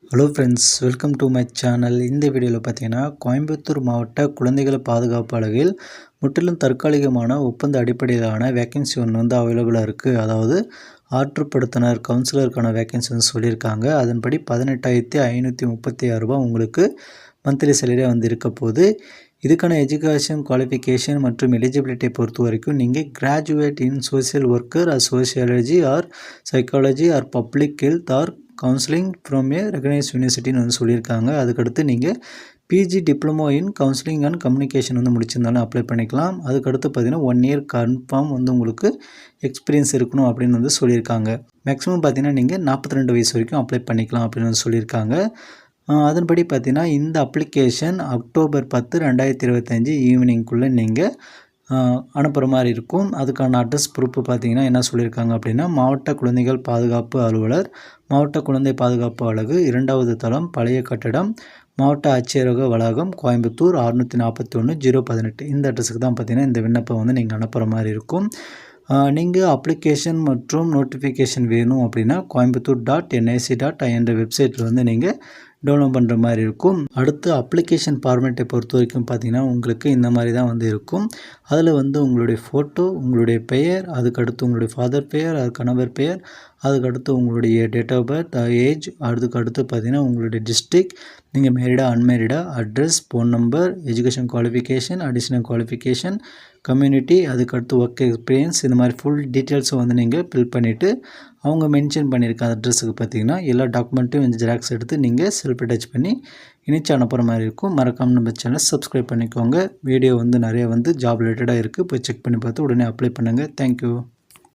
Hello friends, welcome to my channel. இந்த வீடியோவில் பார்த்தீங்கன்னா கோயம்புத்தூர் மாவட்ட குழந்தைகள் பாதுகாப்பு அலகில் முற்றிலும் தற்காலிகமான ஒப்பந்த அடிப்படையிலான வேக்கன்சி ஒன்று வந்து அவைலபிளாக இருக்குது. அதாவது ஆற்றுப்படுத்தினர் கவுன்சிலருக்கான வேக்கன்சி வந்து சொல்லியிருக்காங்க. அதன்படி 18,536 ரூபா உங்களுக்கு மந்த்லி சேலரியாக வந்து இருக்க போகுது. இதுக்கான எஜுகேஷன் குவாலிஃபிகேஷன் மற்றும் எலிஜிபிலிட்டியை பொறுத்த வரைக்கும் நீங்கள் graduate in social worker or sociology or psychology or public health or counselling from a recognised யூனிவர்சிட்டின்னு வந்து சொல்லியிருக்காங்க. அதுக்கடுத்து நீங்கள் PG diploma in counselling and communication வந்து முடிச்சிருந்தாலும் அப்ளை பண்ணிக்கலாம். அதுக்கடுத்து பார்த்தீங்கன்னா 1 இயர் கன்ஃபார்ம் வந்து உங்களுக்கு எக்ஸ்பீரியன்ஸ் இருக்கணும் அப்படின்னு வந்து சொல்லியிருக்காங்க. மேக்ஸிமம் பார்த்தீங்கன்னா நீங்கள் 42 வயசு வரைக்கும் அப்ளை பண்ணிக்கலாம் அப்படின்னு வந்து சொல்லியிருக்காங்க. அதன்படி பார்த்தீங்கன்னா இந்த அப்ளிகேஷன் அக்டோபர் 10, 2025 ஈவினிங்குள்ளே நீங்கள் அனுப்புகிற மாதிரி இருக்கும். அதுக்கான அட்ரஸ் ப்ரூஃப் பார்த்தீங்கன்னா என்ன சொல்லியிருக்காங்க அப்படின்னா, மாவட்ட குழந்தைகள் பாதுகாப்பு அலுவலர், மாவட்ட குழந்தை பாதுகாப்பு அலகு, 2வது தளம், பழைய கட்டடம், மாவட்ட ஆட்சியரக வளாகம், கோயம்புத்தூர் 641-018 இந்த அட்ரஸுக்கு தான் பார்த்தீங்கன்னா இந்த விண்ணப்பம் வந்து நீங்கள் அனுப்புகிற மாதிரி இருக்கும். நீங்கள் அப்ளிகேஷன் மற்றும் நோட்டிஃபிகேஷன் வேணும் அப்படின்னா coimbatore.nic.in என்ற வெப்சைட்டில் வந்து நீங்கள் டவுன்லோட் பண்ணுற மாதிரி இருக்கும். அடுத்து அப்ளிகேஷன் ஃபார்மேட்டை பொறுத்த வரைக்கும் பார்த்தீங்கன்னா உங்களுக்கு இந்த மாதிரி தான் வந்து இருக்கும். அதில் வந்து உங்களுடைய ஃபோட்டோ, உங்களுடைய பெயர், அதுக்கடுத்து உங்களுடைய ஃபாதர் பெயர், அது கணவர் பெயர், அதுக்கடுத்து உங்களுடைய டேட் ஆஃப் பர்த், ஏஜ், அதுக்கடுத்து பார்த்தீங்கன்னா உங்களுடைய டிஸ்ட்ரிக்ட், நீங்கள் married unmarried, address, phone number, education qualification, additional qualification, community, அதுக்கடுத்து ஒர்க் எக்ஸ்பீரியன்ஸ், இந்த மாதிரி ஃபுல் டீட்டெயில்ஸை வந்து நீங்கள் ஃபில் பண்ணிவிட்டு அவங்க மென்ஷன் பண்ணியிருக்க அட்ரஸுக்கு பார்த்தீங்கன்னா எல்லா டாக்குமெண்ட்டையும் வந்து ஜெராக்ஸ் எடுத்து நீங்கள் செல்ஃப் அட்டாச் பண்ணி இணைச்சு அனுப்புகிற மாதிரி இருக்கும். மறக்காமல் நம்ம சேனலை சப்ஸ்கிரைப் பண்ணிக்கோங்க. வீடியோ வந்து நிறைய வந்து ஜாப் ரிலேட்டடாக இருக்குது. போய் செக் பண்ணி பார்த்து உடனே அப்ளை பண்ணுங்கள். தேங்க்யூ.